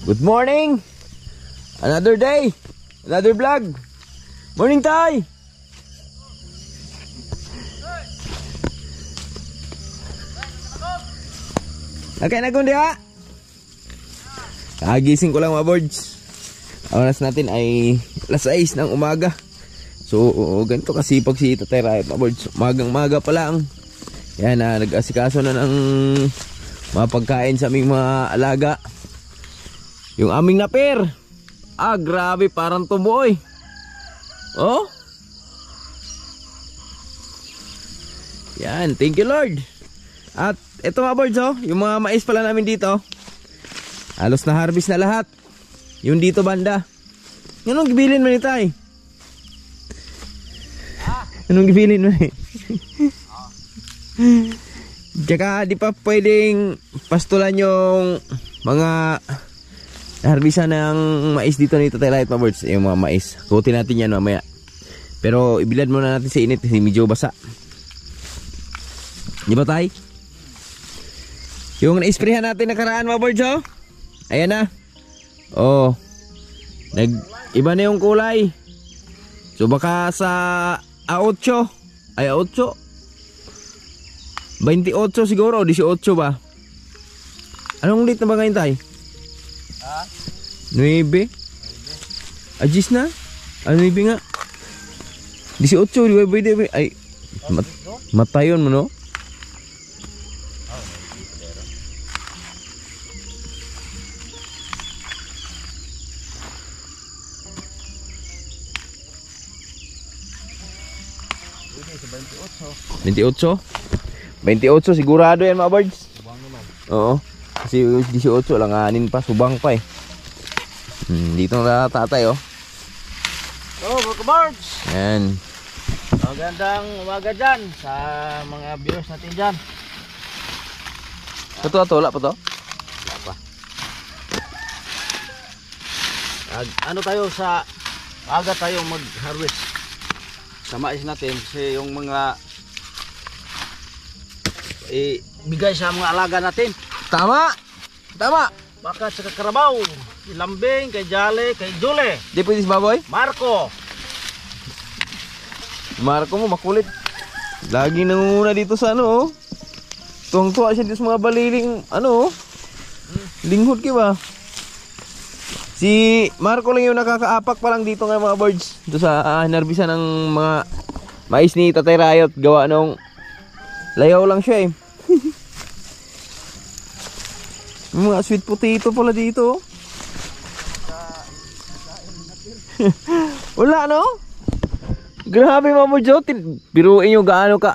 Good morning! Another day! Another vlog! Morning, Tay! Okay na kundi ha? Kagising ko lang mga boards. Oras natin ay alas 6 ng umaga. So ganito kasipag si Tatay Riot mga boards. Magang-maga pa lang. Yan na, nag-asikaso na ng mga pagkain sa aming mga alaga. Yung aming napir. Grabe, parang tuboy. Oh. Yan, thank you Lord. At ito mga boards yung mga mais pala namin dito. Halos na harvest na lahat. Yung dito banda. Anong gibilin mo ni Tay? Anong gibilin mo ni? Tsaka di pa pwedeng pastulan yung mga harvestan ng mais dito ni Tatay Riot mga birds. Yung mga mais, kutin natin yan mamaya. Pero ibilad muna natin sa init kasi medyo basa. Di ba Tay? Yung na-sprayhan natin nakaraan mga birds ayan na. Iba na yung kulay. So baka sa A8 ay A8 28 siguro, 18 ba? Anong late na ba ngayon Tay? 9? Ajis na? 9 nga 18, di ba? Ay, matayon mo no? $28 sigurado yan mga birds. Oo. Kasi 18 langanin pa, subang pa eh. Dito na tatay mga birds. Yan. Magandang umaga dyan sa mga viewers natin dyan. Ito wala pa to? Wala pa. Ano tayo sa aga tayo mag-harvest sa mais natin kasi yung mga bigay sa mga alaga natin. Tama. Baka sa Karabaw, kay Lambing, kay Jale, kay Jule. Di pwede si Baboy? Marco Marco mo makulit. Lagi nangunguna dito sa tuwang-tuwa siya dito sa mga baliling linghod ki ba? Si Marco lang yung nakakaapak pa lang dito nga mga birds. Dito sa hinarbisan ng mga mais ni Tatay Riot. Gawa nung layaw lang siya eh. Mga sweet potato pala dito. Wala no? Grabe mga boards biruin nyo gaano ka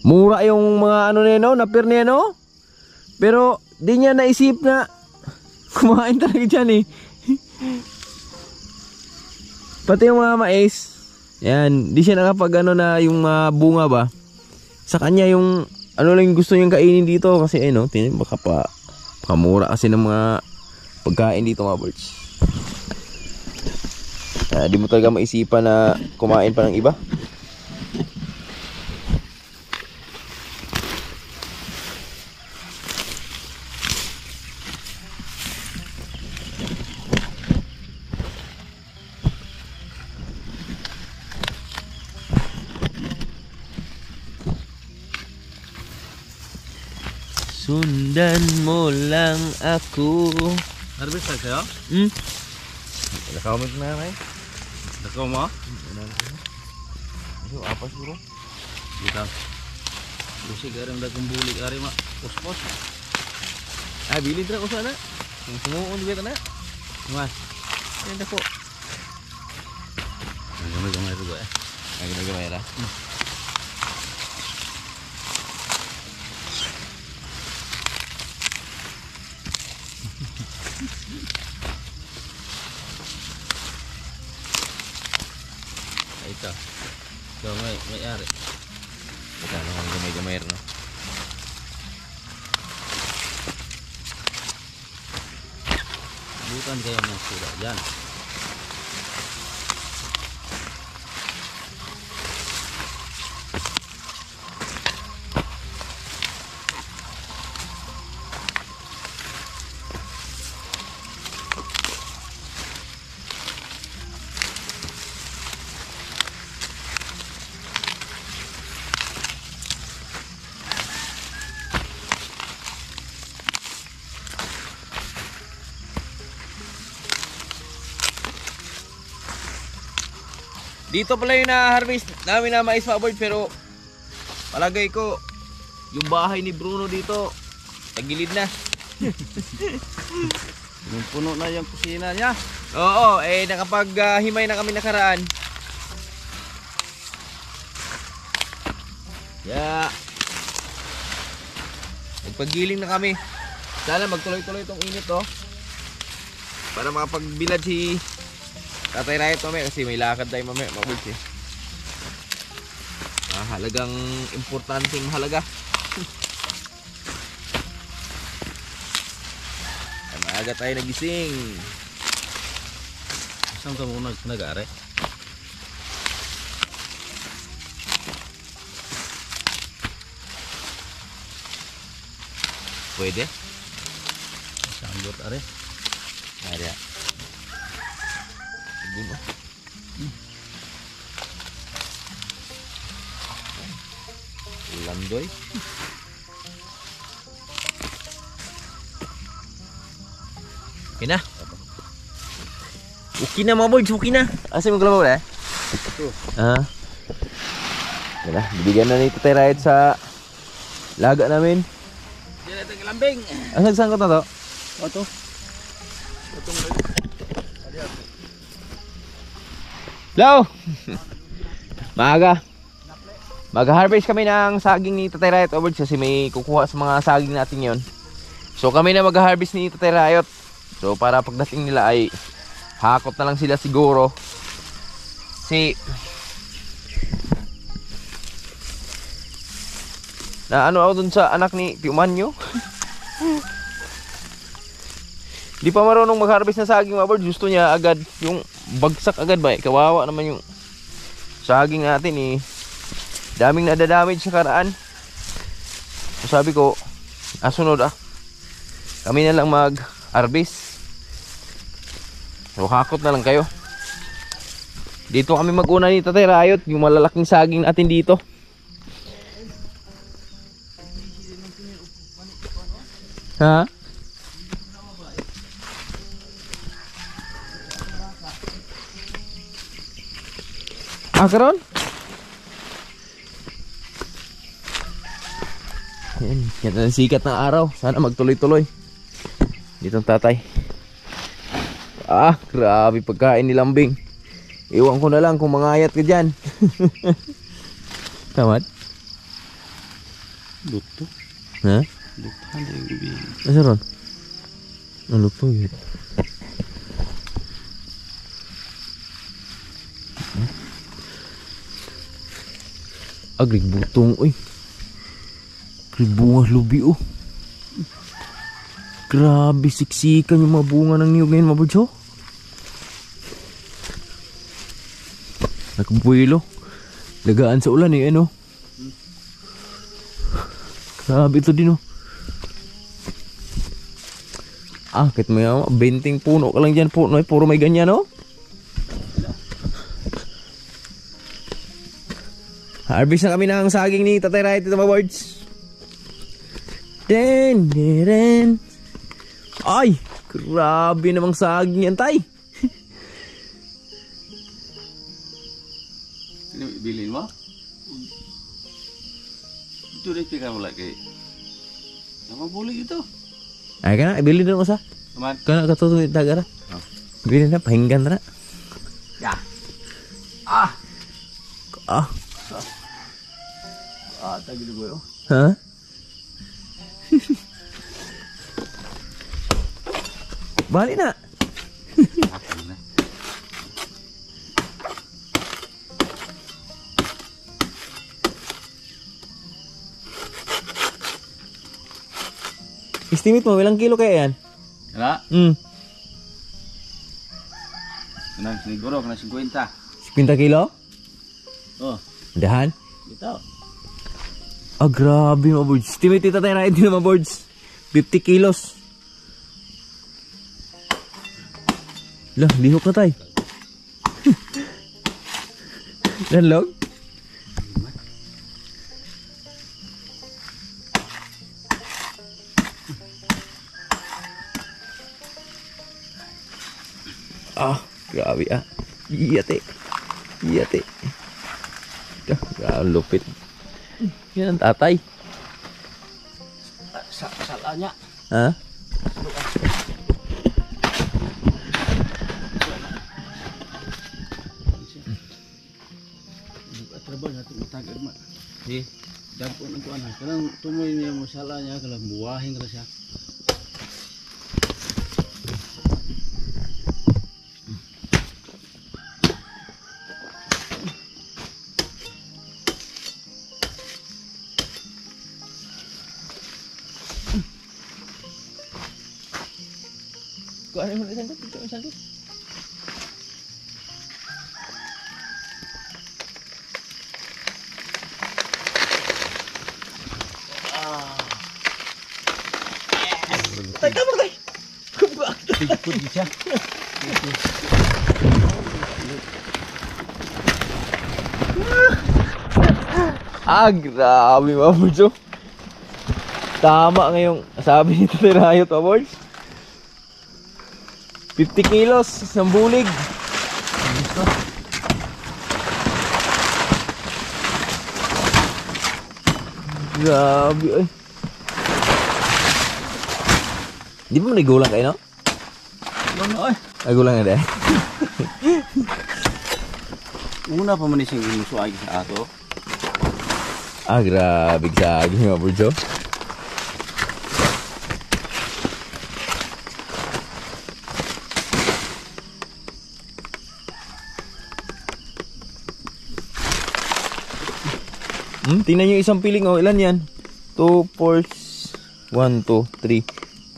mura yung mga napir niya pero di niya naisip na kumain talaga dyan eh. Pati yung mga mais yan, di siya nakapag na yung bunga ba. Sa kanya yung lang gusto niyang kainin dito kasi baka pa mura kasi ng mga pagkain dito mga birds. Di mo talaga maisipan na kumain pa ng iba. Sundan mo lang ako. harvest na kayo? Nakakamit na kayo. Nakaw mo? Apa siguro? Dito. Busig arang dagang bulig ari ma. Puspos. Bilin tra ko sana. Sumuon beta na. Mas. Yan dako. Gamay-gamay ito Gamay ra. Ito. May ari. Ito naman gamay-gamay no. Bukan kayo ng sura dyan. Dito pala yung na-harvest namin na mais, mga board, pero palagay ko yung bahay ni Bruno dito tagilid na. Yung puno na yung kusina niya. Oo, nakapag-himay na kami nakaraan. Yeah. Nagpaggiling na kami. Sana magtuloy-tuloy itong init, oh. Para makapagbilad si Tatay Riot mamaya kasi may lakad tayo mamaya, mga boys, eh. Halagang importanteng mahalaga. Maaga tayo nagising. Saan ka muna nag-aare? Pwede? Saan buat are? Ada. Guno. Landoy. Okay na. Okay na, mga boys, okay na. Asa mo kalabaw na? Yan na, bibigyan na nito tayo Riot sa laga namin. Diyan natin kalambing. Asang sangkot na to? Ito. Hello! Maaga. Mag-harvest kami ng saging ni Tatay Riot Awards kasi may kukuha sa mga saging natin yon. So kami na mag-harvest ni Tatay Riot. So para pagdating nila ay hakot na lang sila siguro. Na ano ako dun sa anak ni Tiumanyo. Di pa marunong mag-harvest ng saging, mga birds. Gusto niya agad yung bagsak agad ba? Kawawa naman yung saging natin eh. Daming nadadamage sa karaan. So sabi ko, sunod kami na lang mag-harvest. So hakot na lang kayo. Dito kami mag-una ni Tatay Riot, yung malalaking saging natin dito. Ha? Karon? Yan ang sikat ng araw. Sana magtuloy-tuloy. Ditong tatay. Grabe pagkain ni Lambing. Iwan ko na lang kung mangayat ka dyan. Tamad? Luto. Ha? Luto. Hindi yung ibig. Asa ron? Luto yun. Agrig butong. Uy. Bunga lubi oh. Grabe siksikan yung mga bunga ng niyog ngayon, mga birds, oh. Nagbuwilo. Lagaan sa ulan eh, ano. Grabe ito din oh. Kahit may 20 puno ka lang dyan, puro may ganyan oh. Harvest na kami ng saging ni Tatay Riot ito, mga birds. Ay, grabe namang saging yan, tay. Bilhin mo? Ito rin pika mo lagi. Namabuli ito. Ay ka na, ibili din ako sa. Naman? Kana katutong itagara. Ibili na, pahinggan na. Ya. Tagi na boyo. Ha? Balik na. Estimate mo, ilang kilo kaya yan? Kena? Kena siguro, kena 50. 50 kilo? Oh. Dahan? Ito. Grabe mga boards. Estimate ito tayo na din mga boards. 50 kilos. Lah, lihok na tayo. Nanlog? Grabe Iyate. Yate. Ang lupit. Yan ang tatay. Sala niya. Ha? Trabaho natin matagad man. Di, dagpo ng kuan. Kanang tumoy niya mo sala niya kalang buwahing ra siya. Kuan mo isang ko, isang ko. Tay kamu tay. Kubak. Ikut siya. Grabe mga boards oh. Tama ngayong sabi ni Tatay Rayot mga boards. 50 kilos isang bulig. Grabe ay. Di ba manigulang kayo no? Ano ay? Ay gulang na dahil. Una pa man isang inusuay sa ato. Grabe saging mga boards oh. Tingnan nyo isang piling oh. Ilan yan? 2, 4, 1, 2, 3,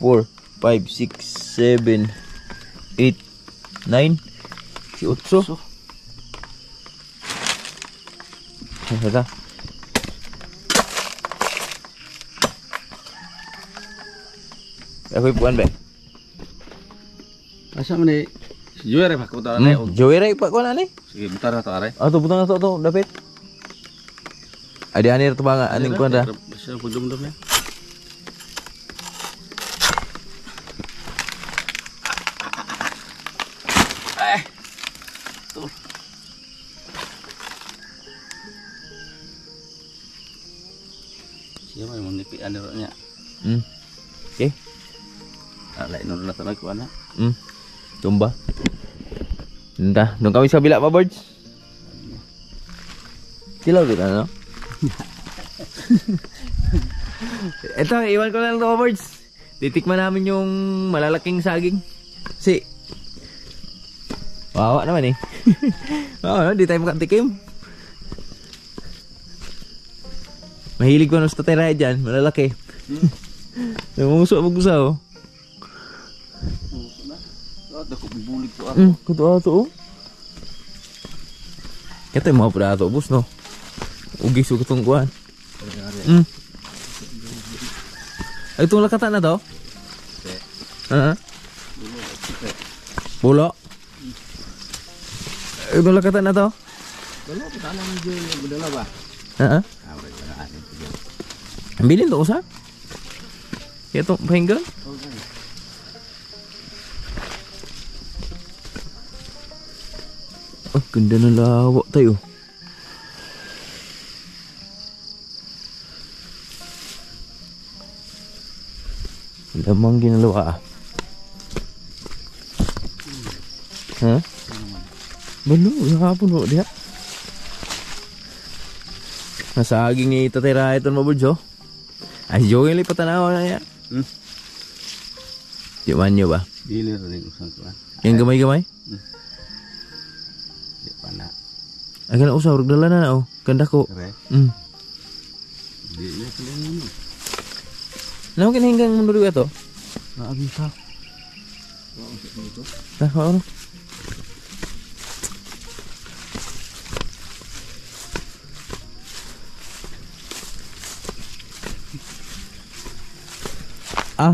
4, 5, 6, 7, 8, 9, si 8. Ito. Ako ipuan ba? Asa man ni si Joy pa ko ta na. Joyride pa ko na ni. Sige, butar na to are. Ato butang na to dapat. Adi anir to ba nga aning kuan ra? Siya pudum-dum ya. Siya may monipian niya. Okay. Lain nun na talaga ko ana. Tumba. Entah, nung kami sa kabila pa birds. Silaw kita no? Ito, iwan ko na lang ito birds. Titikman namin yung malalaking saging. Si. Wawa naman eh. Oo, di tayo makatikim. Mahilig ko na sa tatay dyan, malalaki. Nangunguso-abugusa oh. Dako bibulig ko ako. Kuto ato oh. Ito yung mga pula ato bus no. Ugis ko itong kuhan. Ay itong lakatan na to? Pulo? Itong lakatan na to? Dalo kita nang medyo budala ba? Ambilin to usa? Ito pahinggan? Oh, ganda ng lawak tayo. Lamang ginalawa ah. Ha? Balo, hapon mo diha. Nasaging ni Tatay Rayot ang mabudyo. Ay, jogging lipat tanaw na yan. Di man nyo ba? Dili rin usang kuan. Yung gamay-gamay? Di pa na. Ay, kaya usah, urag dala na oh. Ganda ko. Kare. Di na sila nyo. Ano kinahinggang mundo ito? Naabisa. Ano?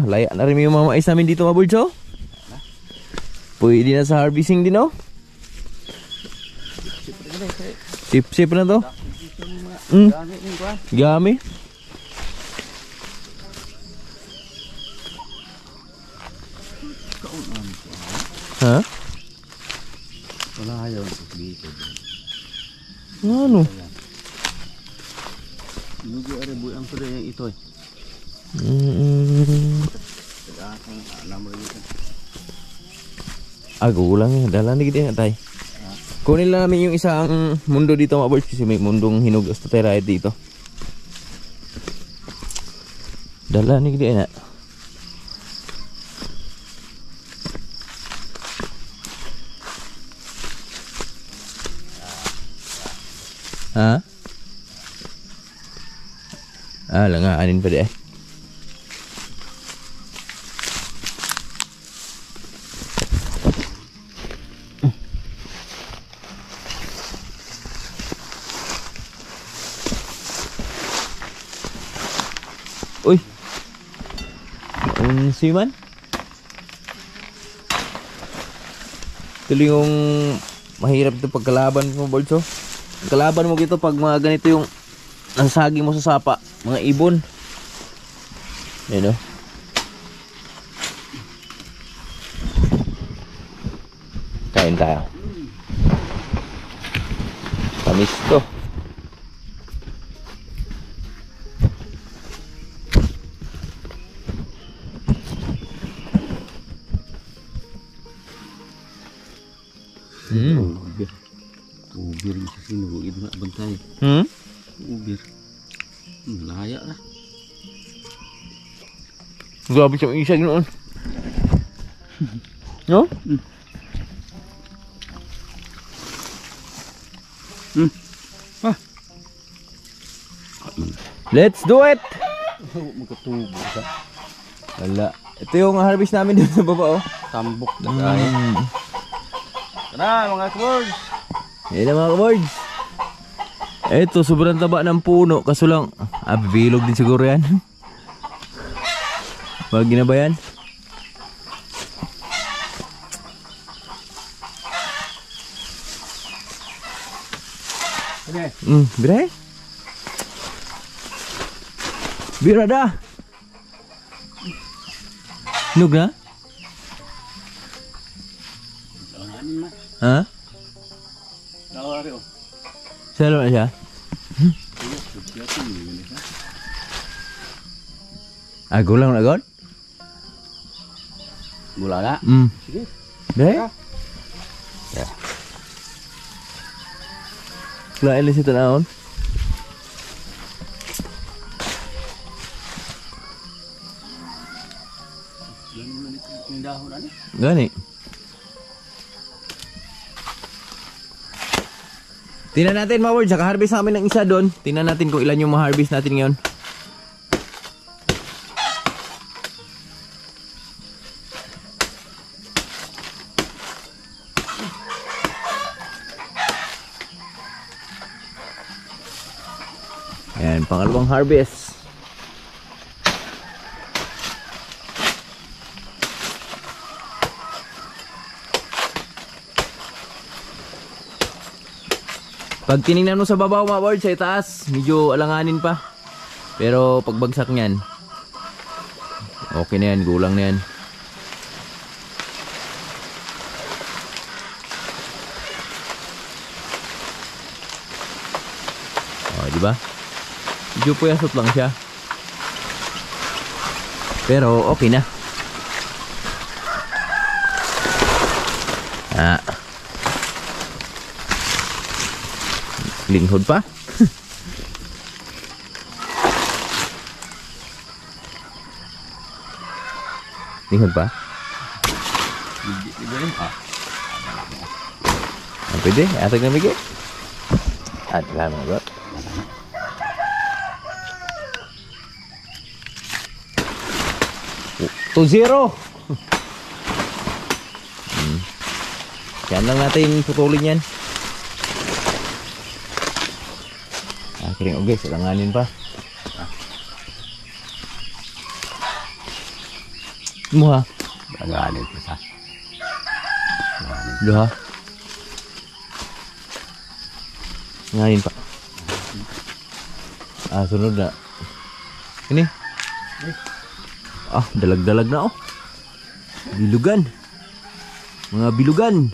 Layak na rin yung mga mais namin dito mga bulso. Pwede na sa harvesting din oh. Sip-sip na to. Gami. Ha? Wala ayaw dito. Ano? Nugi are buhay ang pwede yung ito eh. Gulang eh. Dala na gini na tayo. Kunin lang namin yung isang mundo dito mga boys kasi may mundong hinog astaterite dito. Dala ni gini na. Ha? Langanin pa di eh. Uy. Siman? Ito yung mahirap ito pagkalaban mo, Bolso. Kalaban mo gito pag mga ganito yung nasagi mo sa sapa, mga ibon. Ayan o. Kain tayo. Tamis to. Ubir sa sino, ito na bantay. Ubir. Malaya na. Grabe siya yung isa ganoon. No? Let's do it! Magkatubo ka. Wala. Ito yung harvest namin dito sa baba oh. Tambok na tayo. Tara mga kabords. Yan na mga kabords. Ito sobrang taba ng puno. Kaso lang, bilog din siguro yan. Wag na ba yan? Okay. Bire? Bira dah. Nug na? Ha? Nawari oh. Salo na siya? Gulang na god? Mula na? Sige. Bire? Yeah. Lain di situ naon? Gani. Tingnan natin mga words, harvest namin ng isa doon. Tingnan natin kung ilan yung ma-harvest natin ngayon. Ayan, pangalawang harvest. Pag tinignan mo sa babaw mga board, sa itaas, medyo alanganin pa. Pero pagbagsak niyan, okay na yan, gulang na yan. Diba? Medyo puyasot lang siya. Pero okay na. Linghod pa. Linghod pa. Pwede, atag na bigay. At lang mo bro. 2-0. Yan lang natin putulin yan. Kiring oge, silanganin pa. Muha. Silanganin pa sa. Duha. Nganin pa. Sunod na. Ini. Dalag-dalag na oh. Bilugan. Mga bilugan.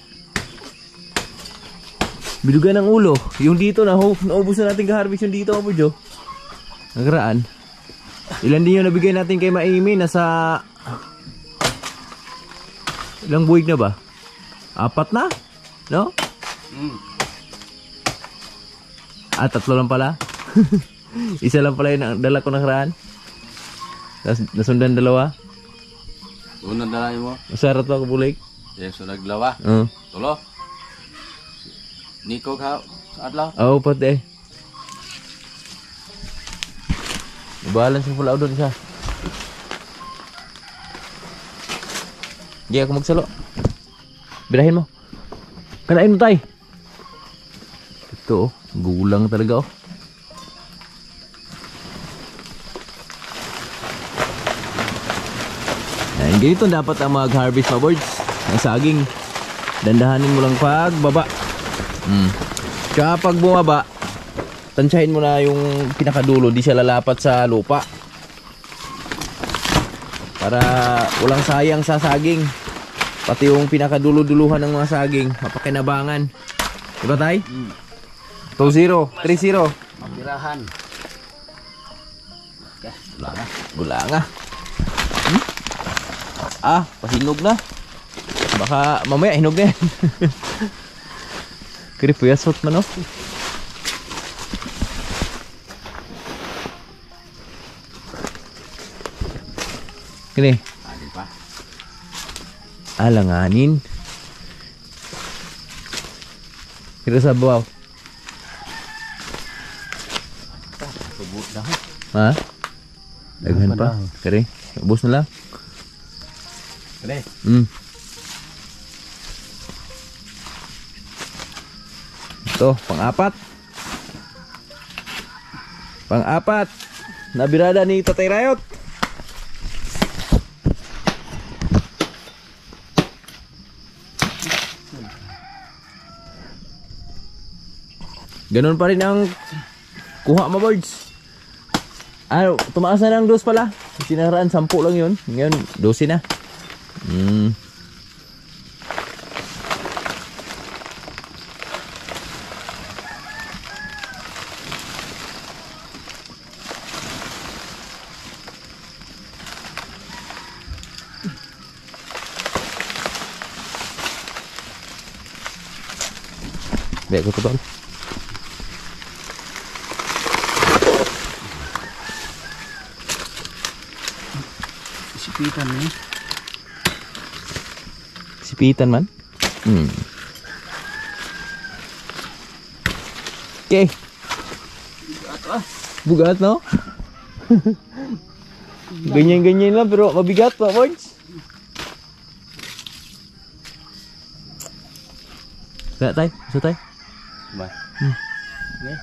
Bilugan ng ulo. Yung dito na, naubos na natin ka-harvest yung dito, mga budyo. Nagraan. Ilan din yung nabigay natin kay Maimi? Nasa... Ilang buwig na ba? 4 na? No? Ah, 3 lang pala. Isa lang pala yung dala ko nakaraan. Tapos nasundan 2. Unang dalain mo? Masarap ako bulik. Yes, so naglawa. Tulo. Niko ka sa adlaw. Oo, pati. Nabalan sa pula doon siya. Hindi ako magsalo. Birahin mo. Kanain mo tay. Ito oh, gulang talaga oh. Yan, ganito dapat ang mag-harvest mga birds. Ang saging. Dandahanin mo lang pagbaba. Kaya pag bumaba, tansyahin mo na yung pinakadulo, di siya lalapat sa lupa. Para walang sayang sa saging. Pati yung pinakadulo-duluhan ng mga saging, mapakinabangan. Diba tay? 2-0, 3-0. Mabirahan. Okay, wala na. Gula nga. Ah, pahinog na. Baka mamaya hinog na yan. Kripuyasot man oh. Kini. Adin pa. Alanganin. Kira sa bawaw. Subot na. Ha? Daghan pa. Kare. Ubos na lang. Kale. Ito, pang-4. Pang-4. Nabirada ni Tatay Rayot. Ganun pa rin ang kuha mo birds. Ah, tumaas na ng 2 pala. Sinaraan 10 lang yun. Ngayon 12 na. Baik ko tol. Sipitan ni. Sipitan man. Okay. Bugat no? Ganyan-ganyan lang pero mabigat pa boys. Kaya tay, so tay. Ba. Okay.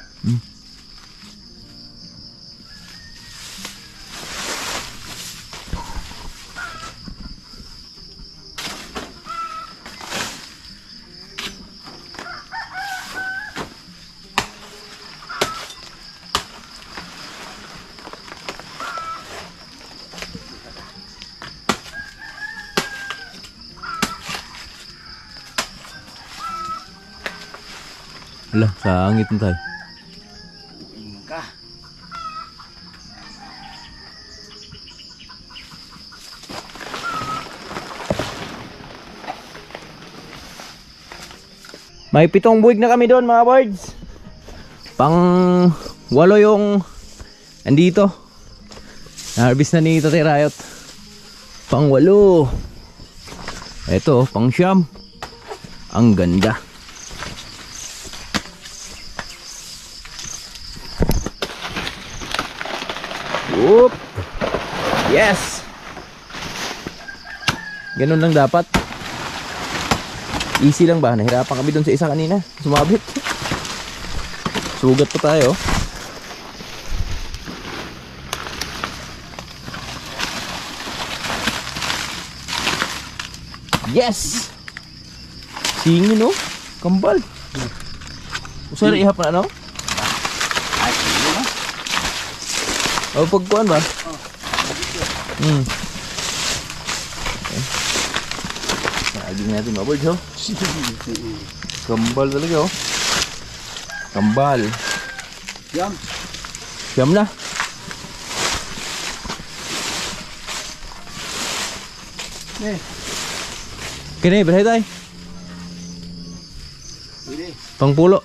Alah, sangit na tayo. Ingka. May 7 buwig na kami doon mga birds. Pang 8 yung andito. Na-harvest na ni Tatay Rayot. Pang 8. Ito, pang 9. Ang ganda. Oop. Yes. Ganun lang dapat. Easy lang ba? Nahirapan kami doon sa isa kanina. Sumabit. Sugat pa tayo. Yes. Singin no? Kambal. Usara ihap na ano? Ay, ano na? O pagkuhan ba? Okay. Naaging natin mga birds oh. Kambal talaga oh. Kambal. Yam. Siyam na. Eh. Kini, berhay tayo. Pwede. Pangpulo.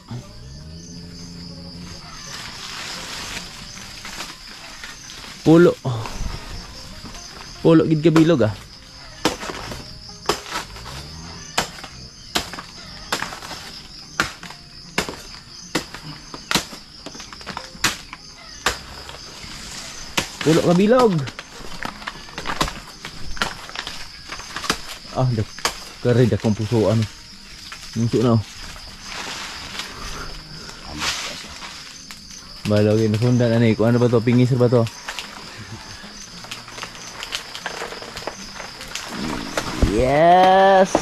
Pulo. Pulo gid kabilog ah. Pulo kabilog. Ah, dak kare dak kong pusuan. Muso na. Balogin sundan ani ko ano ba to? Pingis ba to? Yes.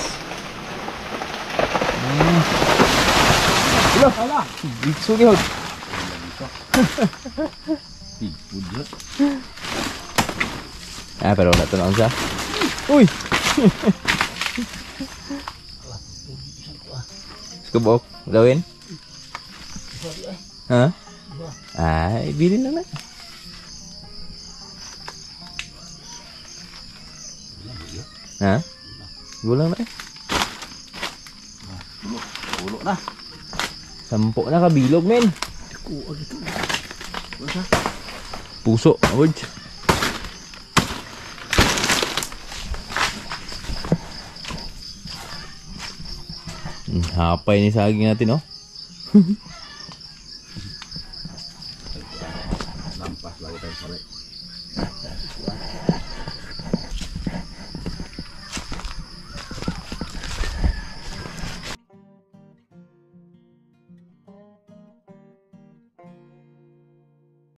Ala, bitso gyud. Ah, pero wala to na siya. Uy. Skubok, gawin? Ha? Ay, bilhin na na. Ha? Gulang na eh. Pulo na. 10 na kabilog, men. Puso, award. Hapay ni saging natin, oh. Lampas lagi tayo sa